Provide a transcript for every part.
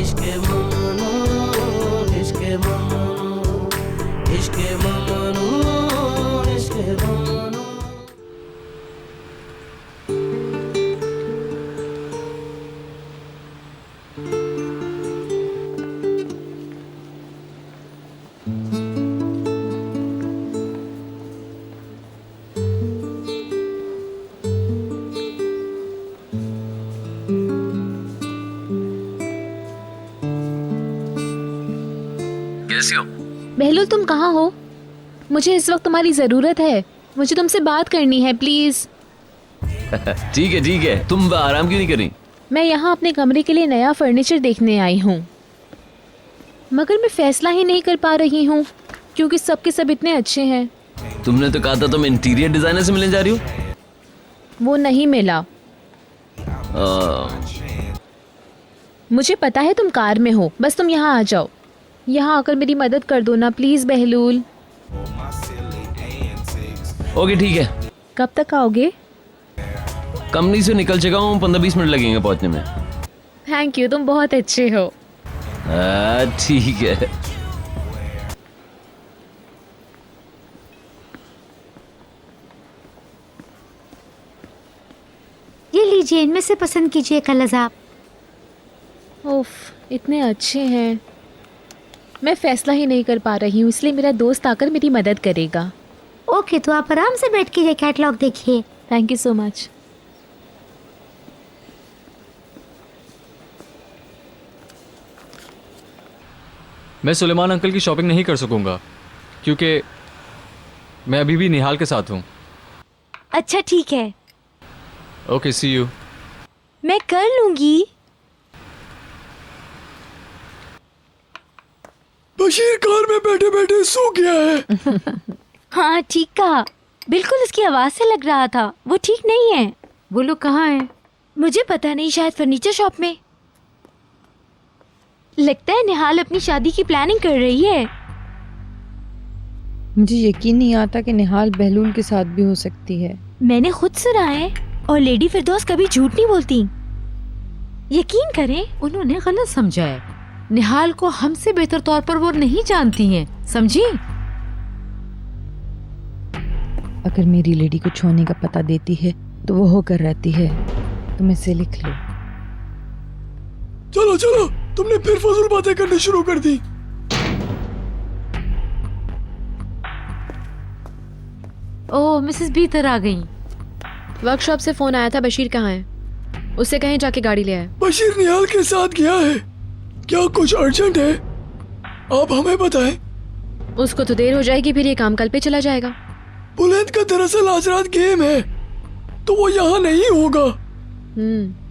इश्क ममनू, इश्क ममनू, इश्क ममनू, इश्क ममनू। कैसी हो? बहलूल, तुम कहाँ हो? मुझे इस वक्त तुम्हारी जरूरत है। मुझे तुमसे बात करनी है, प्लीज। ठीक है, तुम आराम क्यों नहीं कर रही? मैं यहाँ अपने कमरे के लिए नया फर्नीचर देखने आई हूँ, मगर मैं फैसला ही नहीं कर पा रही हूँ क्योंकि सबके सब इतने अच्छे हैं। तुमने तो कहा था तुम इंटीरियर डिजाइनर से मिलने जा रही हो। वो नहीं मिला। मुझे पता है तुम कार में हो, बस तुम यहाँ आ जाओ। यहाँ आकर मेरी मदद कर दो ना प्लीज बहलूल। ओके ठीक है। कब तक आओगे? कंपनी से निकल चुका हूँ, 15-20 मिनट लगेंगे पहुँचने में। थैंक यू, तुम बहुत अच्छे हो। ठीक है। ये लीजिए, इनमें से पसंद कीजिए कलर्स आप। उफ, इतने अच्छे हैं। मैं फैसला ही नहीं कर पा रही हूँ, इसलिए मेरा दोस्त आकर मेरी मदद करेगा। ओके, तो आप आराम से बैठ के ये कैटलॉग देखिए। Thank you so much. मैं सुलेमान अंकल की शॉपिंग नहीं कर सकूंगा क्योंकि मैं अभी भी निहाल के साथ हूँ। अच्छा ठीक है, ओके, सी यू। मैं कर लूंगी। बशीर कार में बैठे बैठे सो गया है। हाँ ठीक कहा, बिल्कुल उसकी आवाज से लग रहा था। वो ठीक नहीं है। वो लोग कहाँ हैं? मुझे पता नहीं, शायद फर्नीचर शॉप में। लगता है निहाल अपनी शादी की प्लानिंग कर रही है। मुझे यकीन नहीं आता कि निहाल बहलूल के साथ भी हो सकती है। मैंने खुद सुना है, और लेडी फिरदौस कभी झूठ नहीं बोलती। यकीन करें। उन्होंने गलत समझा है। निहाल को हमसे बेहतर तौर पर वो नहीं जानती हैं, समझी? अगर मेरी लेडी को छोने का पता देती है तो वो होकर रहती है। तुम इसे लिख लो। चलो चलो, तुमने फिर फजूल बातें करनी शुरू कर दी। ओह, मिसेस बीतर आ गई। वर्कशॉप से फोन आया था, बशीर कहाँ है? उससे कहीं जाके गाड़ी ले आए। बशीर निहाल के साथ गया है। क्या कुछ अर्जेंट है? आप हमें बताएं। उसको तो देर हो जाएगी, फिर ये काम कल पे चला जाएगा। बुलंद का दरअसल आज रात गेम है, तो वो यहाँ नहीं होगा।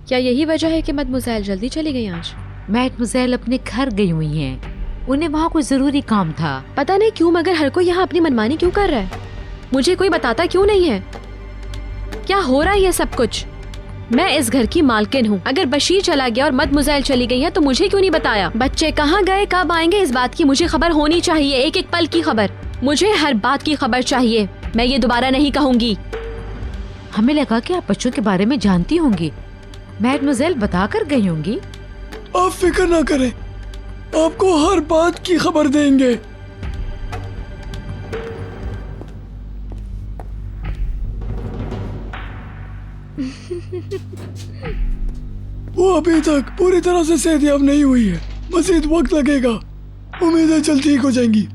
क्या यही वजह है कि मदमुज़ैल जल्दी चली गई आज? मैडमुज़ैल अपने घर गई हुई हैं। उन्हें वहाँ कोई जरूरी काम था। पता नहीं क्यों, मगर हर कोई यहाँ अपनी मनमानी क्यों कर रहा है? मुझे कोई बताता क्यों नहीं है? क्या हो रहा है ये सब कुछ? मैं इस घर की मालकिन हूँ। अगर बशीर चला गया और मदमुज़ैल चली गई है तो मुझे क्यों नहीं बताया? बच्चे कहाँ गए, कब आएंगे, इस बात की मुझे खबर होनी चाहिए। एक एक पल की खबर। मुझे हर बात की खबर चाहिए। मैं ये दोबारा नहीं कहूँगी। हमें लगा कि आप बच्चों के बारे में जानती होंगी। मैडमुज़ैल बता कर गई होंगी। आप फिक्र ना करें, आपको हर बात की खबर देंगे। वो अभी तक पूरी तरह से सेहतयाब नहीं हुई है। मजीद वक्त लगेगा। उम्मीद है जल्द ठीक हो जाएंगी।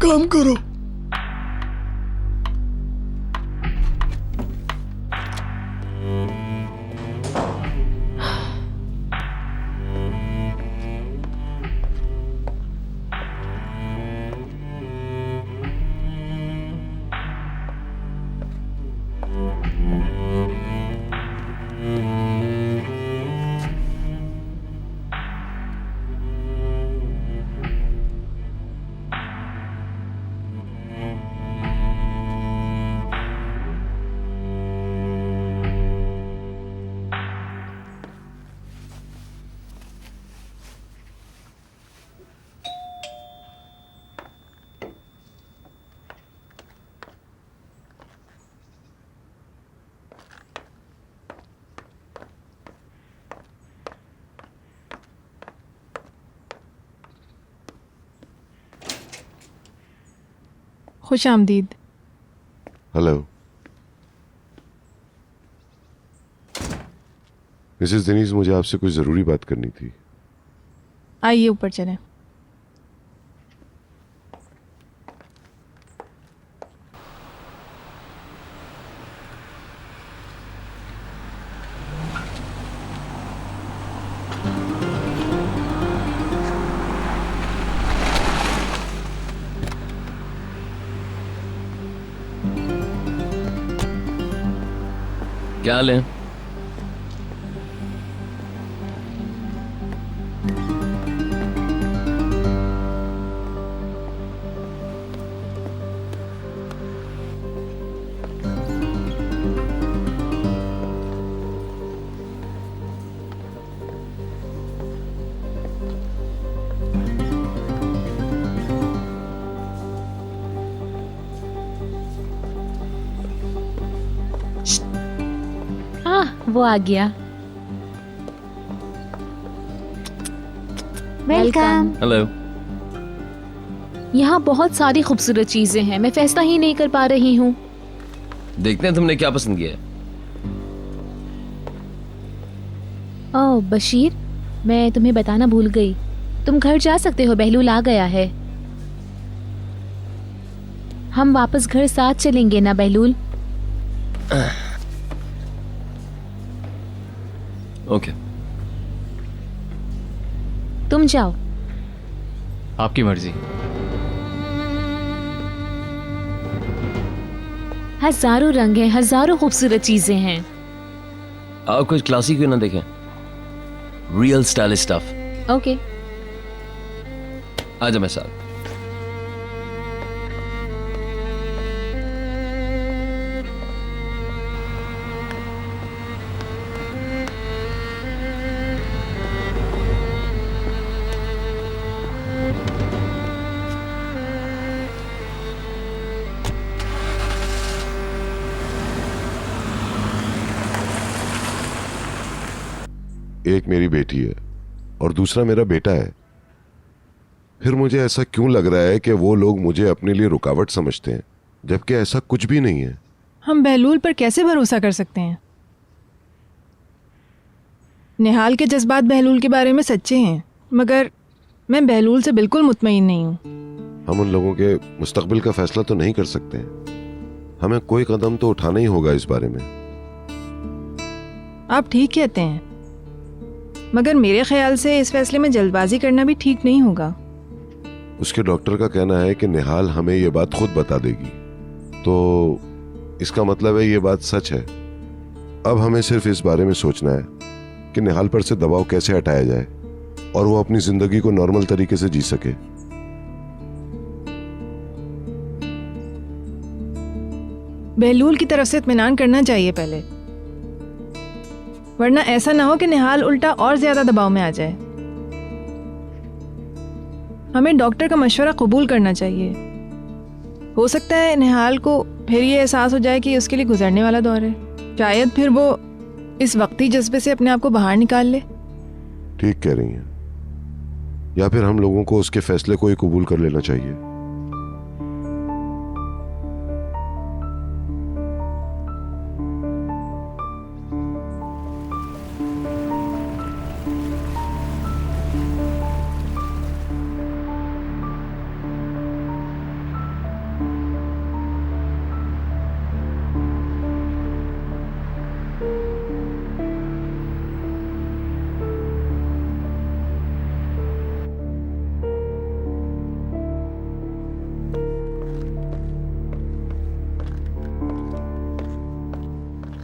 काम करो। खुश आमदीद। हेलो मिसेस दिनीज, मुझे आपसे कुछ ज़रूरी बात करनी थी। आइए ऊपर चलें। क्या हाल है? वो आ गया। वेलकम। हेलो। यहाँ बहुत सारी खूबसूरत चीजें हैं, मैं फैसला ही नहीं कर पा रही हूँ। देखते हैं तुमने क्या पसंद किया है। ओह बशीर, मैं तुम्हें बताना भूल गई, तुम घर जा सकते हो, बहलूल आ गया है। हम वापस घर साथ चलेंगे ना बहलूल? ओके। तुम जाओ। आपकी मर्जी। हजारों रंग हैं, हजारों खूबसूरत चीजें हैं। आप कुछ क्लासिक क्यों ना देखें? Real stylish stuff. ओके। आजा मेरे साथ। एक मेरी बेटी है और दूसरा मेरा बेटा है। फिर मुझे ऐसा क्यों लग रहा है कि वो लोग मुझे अपने लिए रुकावट समझते हैं, जबकि ऐसा कुछ भी नहीं है। हम बहलूल पर कैसे भरोसा कर सकते हैं? निहाल के जज्बात बहलूल के बारे में सच्चे हैं, मगर मैं बहलूल से बिल्कुल मुतमईन नहीं हूँ। हम उन लोगों के मुस्तकबिल का फैसला तो नहीं कर सकते हैं। हमें कोई कदम तो उठाना ही होगा इस बारे में। आप ठीक कहते हैं, मगर मेरे ख्याल से इस फैसले में जल्दबाजी करना भी ठीक नहीं होगा। उसके डॉक्टर का कहना है कि निहाल हमें ये बात खुद बता देगी, तो इसका मतलब है ये बात सच है। अब हमें सिर्फ इस बारे में सोचना है कि निहाल पर से दबाव कैसे हटाया जाए और वो अपनी जिंदगी को नॉर्मल तरीके से जी सके। बहलूल की तरफ से इत्मीनान करना चाहिए पहले, वरना ऐसा ना हो कि निहाल उल्टा और ज्यादा दबाव में आ जाए। हमें डॉक्टर का मशवरा कबूल करना चाहिए। हो सकता है निहाल को फिर ये एहसास हो जाए कि उसके लिए गुजरने वाला दौर है। शायद फिर वो इस वक्ती जज्बे से अपने आप को बाहर निकाल ले। ठीक कह रही हैं। या फिर हम लोगों को उसके फैसले को ही कबूल कर लेना चाहिए।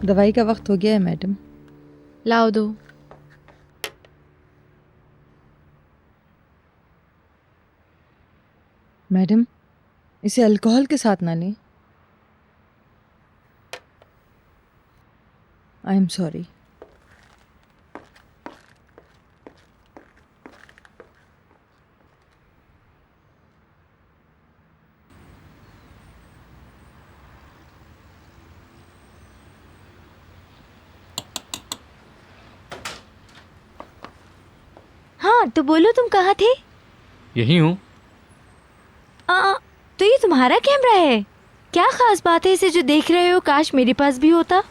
दवाई का वक्त हो गया है मैडम। लाओ दो। मैडम, इसे अल्कोहल के साथ ना लें। आई एम सॉरी। हाँ तो बोलो, तुम कहाँ थे? यही हूँ। तो ये ये तुम्हारा कैमरा है? क्या खास बात है इसे जो देख रहे हो? काश मेरे पास भी होता।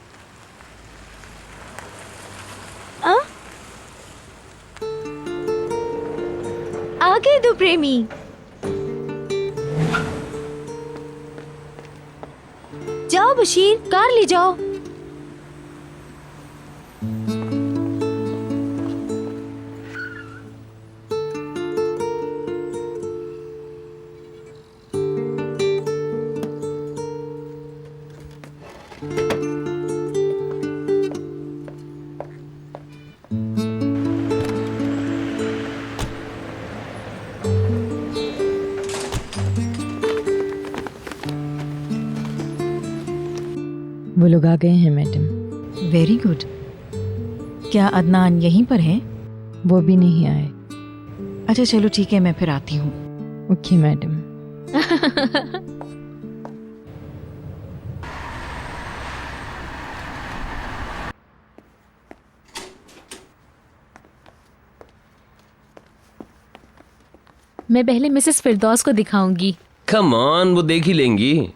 आ? आगे दो प्रेमी। जाओ बशीर, कार ले जाओ। वो लोग आ गए हैं मैडम। Very good. क्या अदनान यहीं पर है? वो भी नहीं आए। अच्छा चलो ठीक है, मैं फिर आती हूँ। Okay madam. मैं पहले मिसेस फिरदौस को दिखाऊंगी। कम ऑन, वो देख ही लेंगी।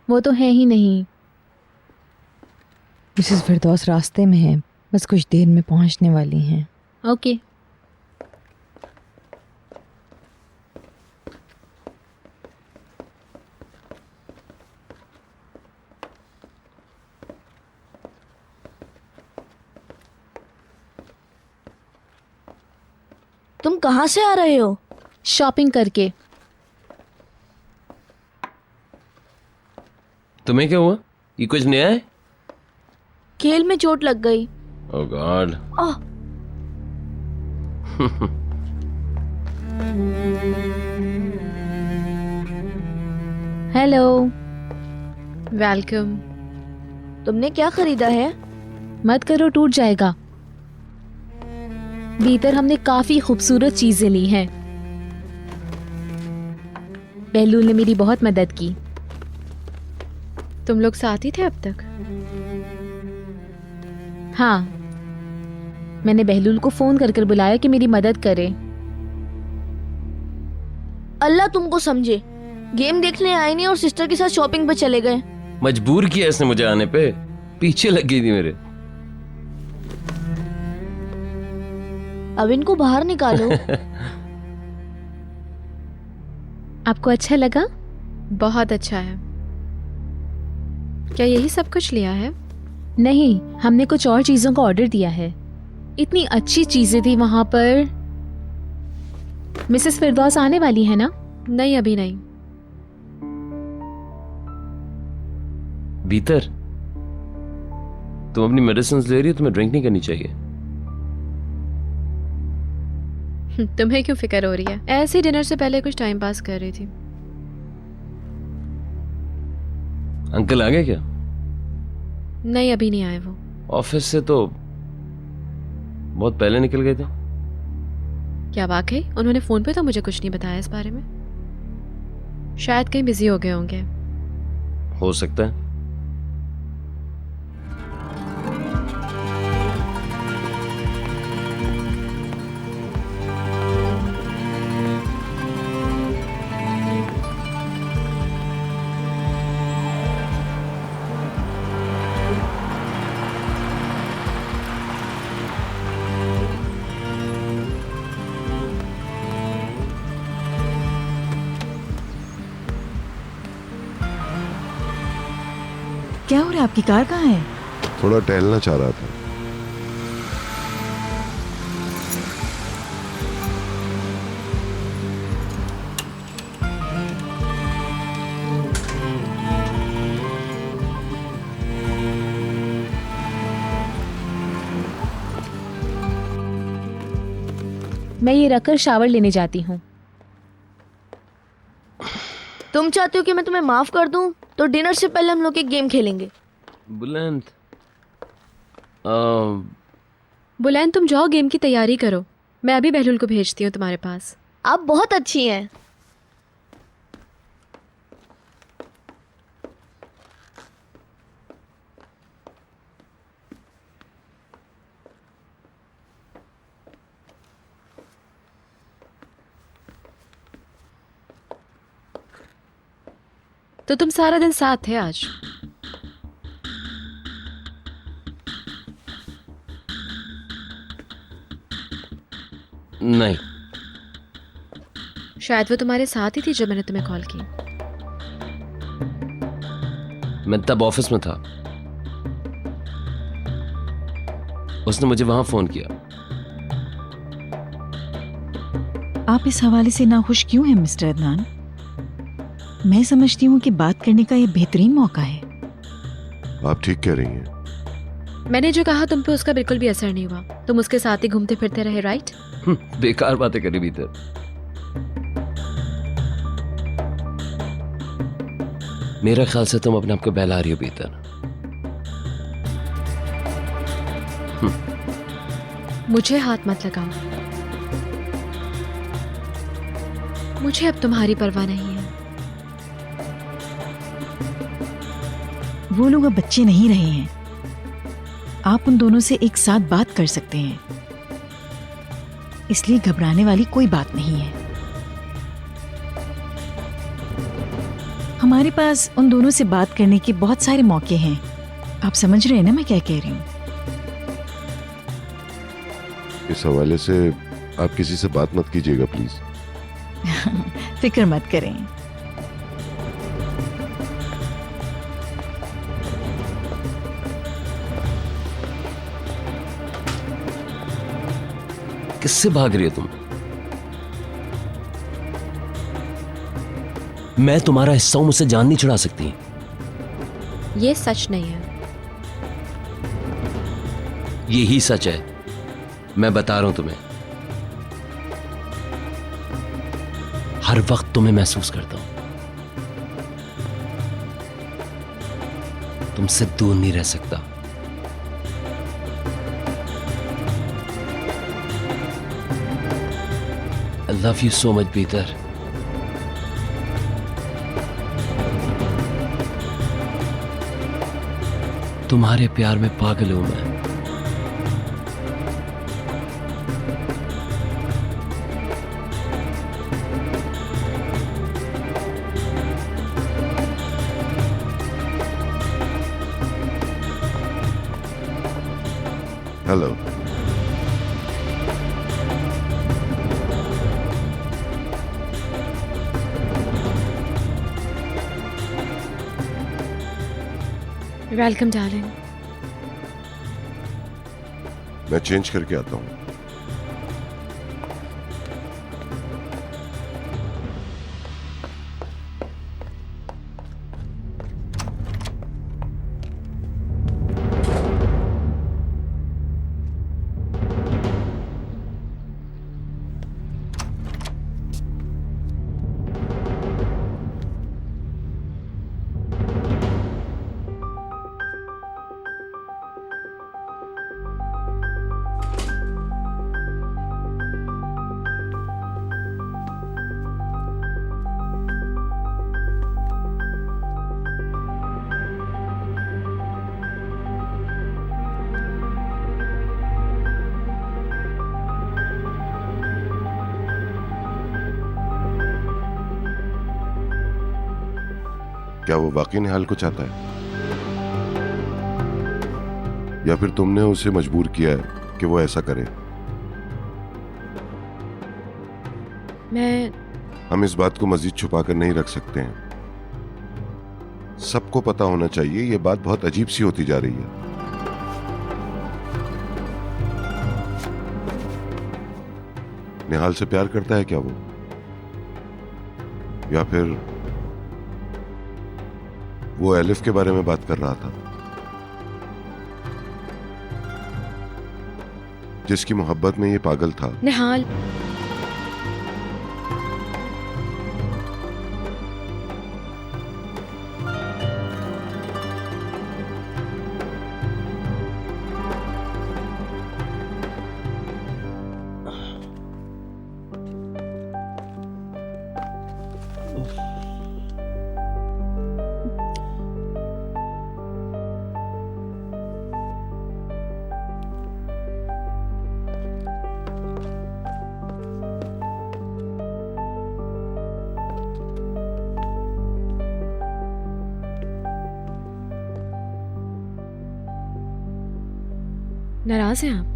वो तो है ही नहीं। मिसेस फिरदौस रास्ते में है, बस कुछ देर में पहुंचने वाली हैं। ओके। तुम कहाँ से आ रहे हो? शॉपिंग करके। तुम्हें क्या हुआ? ये कुछ नया है? खेल में चोट लग गई। ओह गॉड। हेलो। वेलकम। तुमने क्या खरीदा है? मत करो, टूट जाएगा। भीतर हमने काफी खूबसूरत चीजें ली हैं। बहलूल ने मेरी बहुत मदद की। तुम लोग साथ ही थे अब तक? हाँ, मैंने बहलूल को फोन कर बुलाया कि मेरी मदद करे। अल्लाह तुमको समझे, गेम देखने आए नहीं और सिस्टर के साथ शॉपिंग पे चले गए। मजबूर किया इसने मुझे आने पे, पीछे लग गई थी मेरे। अब इनको बाहर निकालो। आपको अच्छा लगा? बहुत अच्छा है। क्या यही सब कुछ लिया है? नहीं, हमने कुछ और चीजों का ऑर्डर दिया है। इतनी अच्छी चीजें थी वहां पर। मिसेस फिरदौस आने वाली है ना? नहीं, अभी नहीं। भीतर तुम अपनी मेडिसिन ले रही हो, तुम्हें ड्रिंक नहीं करनी चाहिए। तुम्हें क्यों फिक्र हो रही है? ऐसे डिनर से पहले कुछ टाइम पास कर रही थी। अंकल आ गए क्या? नहीं, अभी नहीं आए वो। ऑफिस से तो बहुत पहले निकल गए थे। क्या वाकई? उन्होंने फोन पे तो मुझे कुछ नहीं बताया इस बारे में। शायद कहीं बिजी हो गए होंगे। हो सकता है। क्या हो रहा है? आपकी कार कहाँ है? थोड़ा टहलना चाह रहा था। मैं ये रखकर शावर लेने जाती हूँ। तुम चाहते हो कि मैं तुम्हें माफ कर दूं? तो डिनर से पहले हम लोग एक गेम खेलेंगे। बुलंद बुलैन, तुम जाओ गेम की तैयारी करो। मैं अभी बहलूल को भेजती हूँ तुम्हारे पास। आप बहुत अच्छी हैं। तो तुम सारा दिन साथ थे आज। नहीं, शायद वो तुम्हारे साथ ही थी जब मैंने तुम्हें कॉल की। मैं तब ऑफिस में था। उसने मुझे वहां फोन किया। आप इस हवाले से नाखुश क्यों हैं मिस्टर अदनान? मैं समझती हूँ कि बात करने का ये बेहतरीन मौका है। आप ठीक कह रही हैं। मैंने जो कहा तुम पे उसका बिल्कुल भी असर नहीं हुआ। तुम उसके साथ ही घूमते फिरते रहे, राइट? बेकार बातें करी भीतर। मेरा ख्याल से तुम अपने आप को बहला रही हो भीतर। मुझे हाथ मत लगाओ। मुझे अब तुम्हारी परवाह नहीं है। वो लोग अब बच्चे नहीं रहे हैं। आप उन दोनों से एक साथ बात कर सकते हैं, इसलिए घबराने वाली कोई बात नहीं है। हमारे पास उन दोनों से बात करने के बहुत सारे मौके हैं। आप समझ रहे हैं ना मैं क्या कह रही हूँ? इस हवाले से आप किसी से बात मत कीजिएगा प्लीज। फिक्र मत करें। किससे भाग रही हो तुम? मैं तुम्हारा हिस्सा हूं, मुझसे जान नहीं छुड़ा सकती। ये सच नहीं है। यही सच है, मैं बता रहा हूं तुम्हें। हर वक्त तुम्हें महसूस करता हूं। तुमसे दूर नहीं रह सकता। I love you so much, Peter. तुम्हारे प्यार में पागल हूं मैं। हेलो। Welcome darling. मैं चेंज करके आता हूँ। क्या वो वाकई निहाल को चाहता है, या फिर तुमने उसे मजबूर किया है कि वो ऐसा करे? हम इस बात को मजीद छुपा कर नहीं रख सकते हैं। सबको पता होना चाहिए। ये बात बहुत अजीब सी होती जा रही है। निहाल से प्यार करता है क्या वो, या फिर वो एलिफ के बारे में बात कर रहा था, जिसकी मोहब्बत में ये पागल था? निहाल, नाराज हैं आप?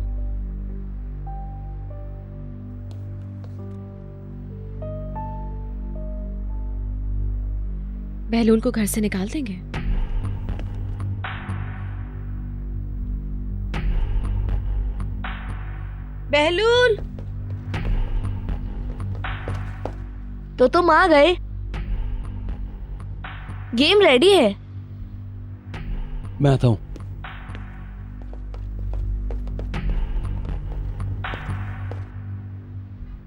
बहलूल को घर से निकाल देंगे? बहलूल, तो तुम आ गए। गेम रेडी है। मैं आता हूँ।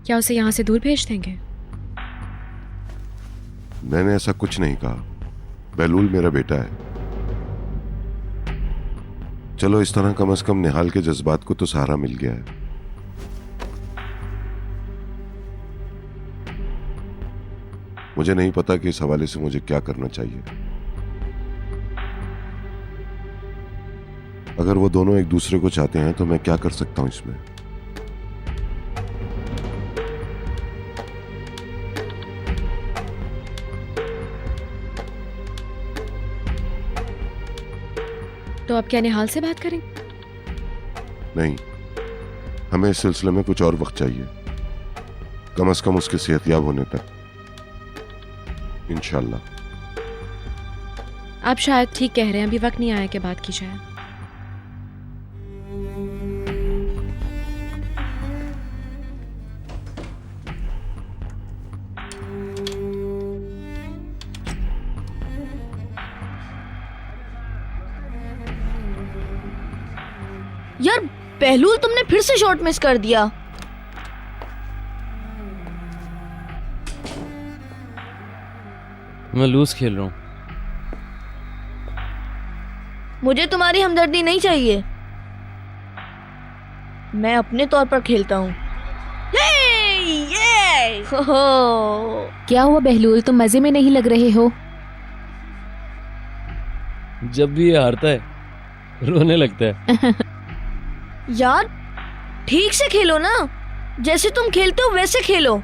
क्या उसे यहाँ से दूर भेज देंगे? मैंने ऐसा कुछ नहीं कहा। बहलूल मेरा बेटा है। चलो इस तरह कम से कम निहाल के जज्बात को तो सहारा मिल गया है। मुझे नहीं पता कि इस हवाले से मुझे क्या करना चाहिए। अगर वो दोनों एक दूसरे को चाहते हैं तो मैं क्या कर सकता हूं इसमें? तो अब क्या निहाल से बात करें? नहीं, हमें इस सिलसिले में कुछ और वक्त चाहिए, कम से कम उसके सेहतयाब होने तक। इंशाल्लाह। आप शायद ठीक कह रहे हैं, अभी वक्त नहीं आया कि बात की जाए। यार बहलूल, तुमने फिर से शॉट मिस कर दिया। मैं लूज खेल रहा हूँ। मुझे तुम्हारी हमदर्दी नहीं चाहिए। मैं अपने तौर पर खेलता हूँ। क्या हुआ बहलूल, तुम मजे में नहीं लग रहे हो? जब भी ये हारता है रोने लगता है। यार ठीक से खेलो ना, जैसे तुम खेलते हो वैसे खेलो।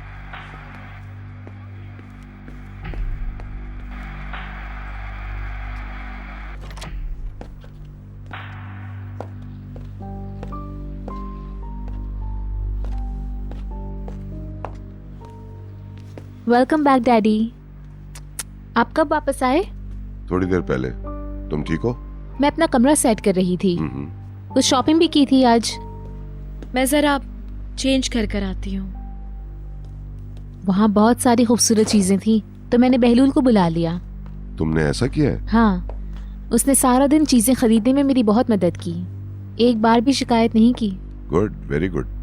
Welcome back daddy. आप कब वापस आए? थोड़ी देर पहले। तुम ठीक हो? मैं अपना कमरा सेट कर रही थी। कुछ शॉपिंग भी की थी आज। मैं जरा चेंज कर कर आती हूँ। वहाँ बहुत सारी खूबसूरत चीजें थी तो मैंने बहलूल को बुला लिया। तुमने ऐसा किया है? हाँ, उसने सारा दिन चीजें खरीदने में मेरी बहुत मदद की। एक बार भी शिकायत नहीं की। Good, very good.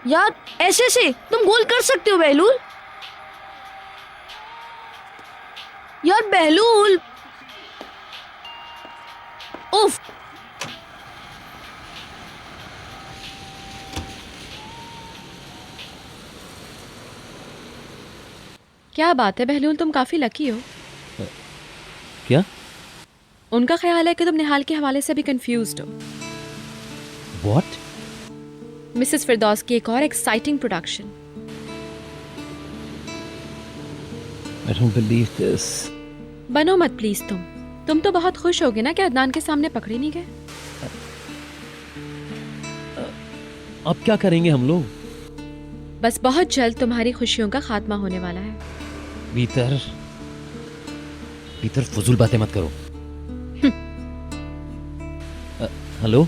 यार ऐसे से तुम गोल कर सकते हो बहलूल। यार बहलूल, उफ। क्या बात है बहलूल, तुम काफी लकी हो। क्या? उनका ख्याल है कि तुम निहाल के हवाले से भी कंफ्यूज्ड हो। What? मिसेस फिरदौस की एक और exciting production. I don't believe this. बनो मत प्लीज। तुम तो बहुत खुश होगे ना कि अदनान के सामने पकड़े नहीं गए। अब क्या करेंगे हम लोग? बस बहुत जल्द तुम्हारी खुशियों का खात्मा होने वाला है। भीतर फजूल बातें मत करो। हेलो?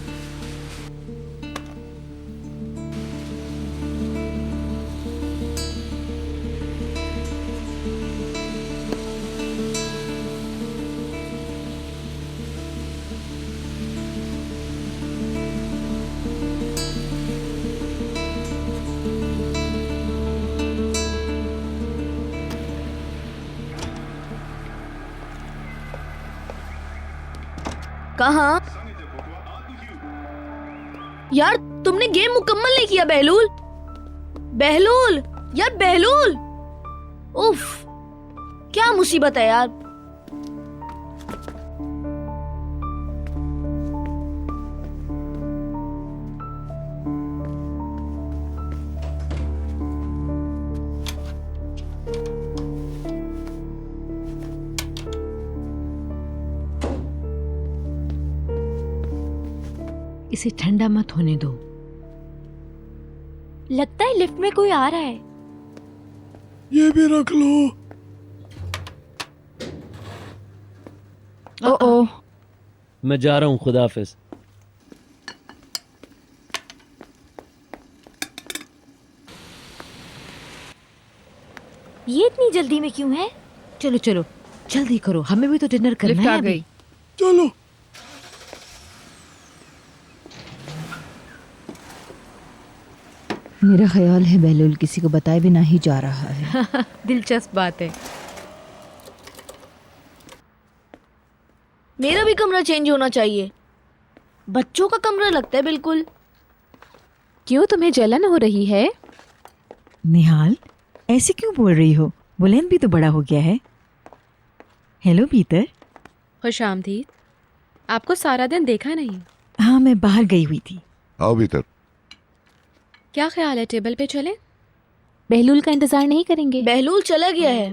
कहाँ? यार तुमने गेम मुकम्मल नहीं किया बहलूल। बहलूल, यार बहलूल, उफ, क्या मुसीबत है यार। इसे ठंडा मत होने दो। लगता है लिफ्ट में कोई आ रहा है। ये भी रख लो। ओ मैं जा रहा हूँ, खुदा हाफिज। ये इतनी जल्दी में क्यों है? चलो चलो जल्दी करो, हमें भी तो डिनर करना लिफ्ट है आ अभी। गई। चलो। मेरा ख्याल है बहलूल किसी को बताए बिना ही जा रहा है। दिलचस्प बात है। मेरा भी कमरा चेंज होना चाहिए। बच्चों का कमरा लगता है बिल्कुल। क्यों, तुम्हें जलन हो रही है? निहाल, ऐसे क्यों बोल रही हो? बुलंद भी तो बड़ा हो गया है। Hello Peter. खुश आमदीद। आपको सारा दिन देखा नहीं। हाँ, मैं बाहर गई हुई थी। आओ भीतर। क्या ख्याल है, टेबल पे चले? बहलूल का इंतजार नहीं करेंगे? बहलूल चला गया है।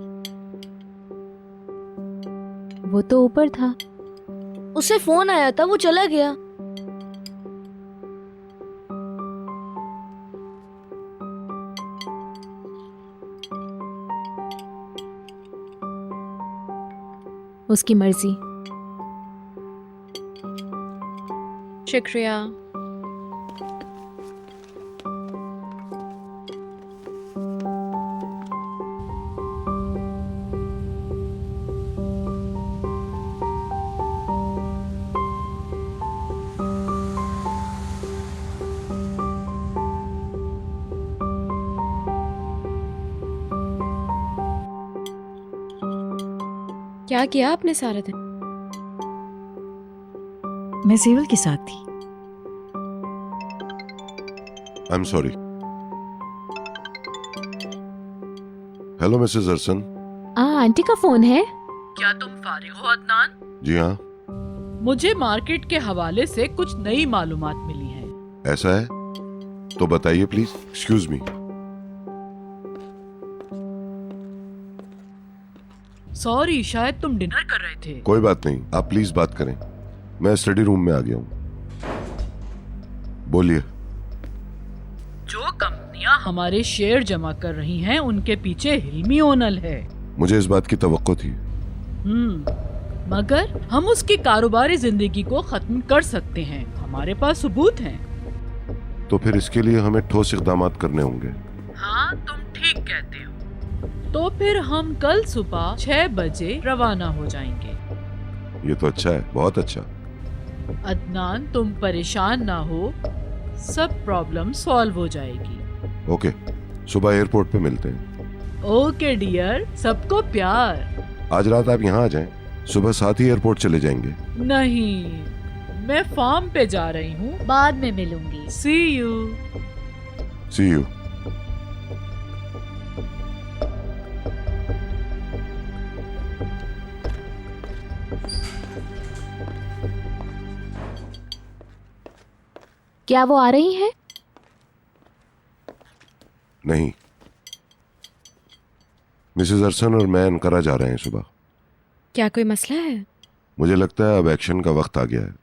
वो तो ऊपर था। उससे फोन आया था, वो चला गया। उसकी मर्जी। शुक्रिया। क्या किया आपने सारा दिन? मैं सेवल के साथ थी। I am sorry. Hello Mrs अरसन। आंटी का फोन है। क्या तुम फारिग हो अदनान? जी हाँ। मुझे मार्केट के हवाले से कुछ नई मालूमात मिली हैं। ऐसा है तो बताइए प्लीज। Excuse me. सॉरी, शायद तुम डिनर कर रहे थे। कोई बात नहीं, आप प्लीज बात करें। मैं स्टडी रूम में आ गया हूँ। बोलिए। जो कंपनियां हमारे शेयर जमा कर रही हैं, उनके पीछे हिल्मी ओनल है। मुझे इस बात की तवक्को थी। मगर हम उसकी कारोबारी जिंदगी को खत्म कर सकते हैं। हमारे पास सबूत हैं। तो फिर इसके लिए हमें ठोस इक़दाम करने होंगे। हाँ, तुम ठीक कहते हो। तो फिर हम कल सुबह 6 बजे रवाना हो जाएंगे। ये तो अच्छा है, बहुत अच्छा। अदनान, तुम परेशान ना हो, सब प्रॉब्लम सॉल्व हो जाएगी। ओके, सुबह एयरपोर्ट पे मिलते हैं। ओके डियर, सबको प्यार। आज रात आप यहाँ आ जाएं, सुबह साथ ही एयरपोर्ट चले जाएंगे। नहीं, मैं फार्म पे जा रही हूँ, बाद में मिलूंगी। See you. See you. क्या वो आ रही हैं? नहीं, मिसेस अरसन और मैं अनकरा जा रहे हैं सुबह। क्या कोई मसला है? मुझे लगता है अब एक्शन का वक्त आ गया है।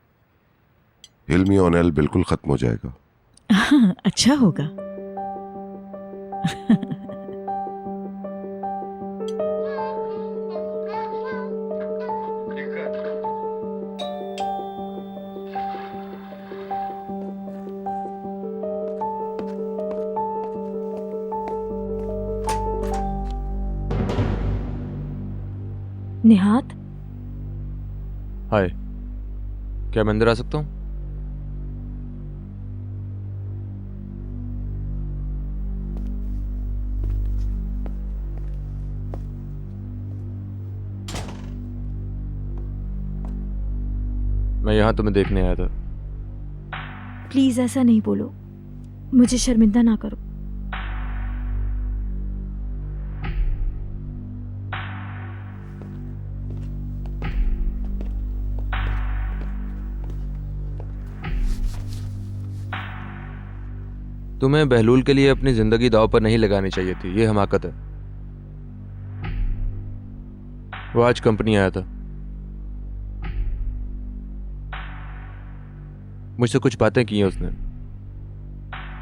हिल्मी ओनेल बिल्कुल खत्म हो जाएगा। अच्छा होगा। निहात, हाय, क्या मैं अंदर आ सकता हूँ? मैं यहाँ तुम्हें देखने आया था। प्लीज ऐसा नहीं बोलो, मुझे शर्मिंदा ना करो। तुम्हें बहलूल के लिए अपनी जिंदगी दांव पर नहीं लगानी चाहिए थी, ये हमाकत है। वो आज कंपनी आया था। मुझसे कुछ बातें की हैं उसने।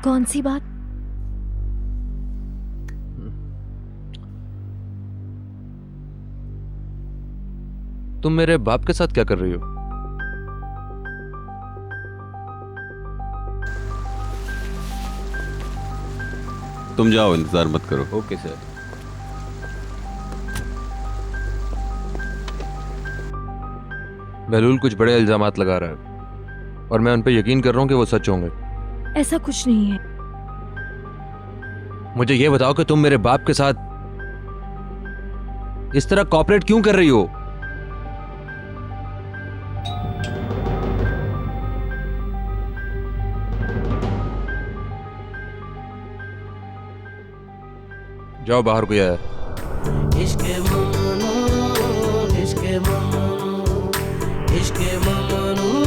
कौन सी बात? तुम मेरे बाप के साथ क्या कर रही हो? तुम जाओ, इंतजार मत करो। Okay sir. बहलूल कुछ बड़े इल्जामात लगा रहा है और मैं उन पर यकीन कर रहा हूं कि वो सच होंगे। ऐसा कुछ नहीं है। मुझे ये बताओ कि तुम मेरे बाप के साथ इस तरह कॉपरेट क्यों कर रही हो? जाओ, बाहर कोई आया। इश्के ममनू, इश्के ममनू, इश्के ममनू,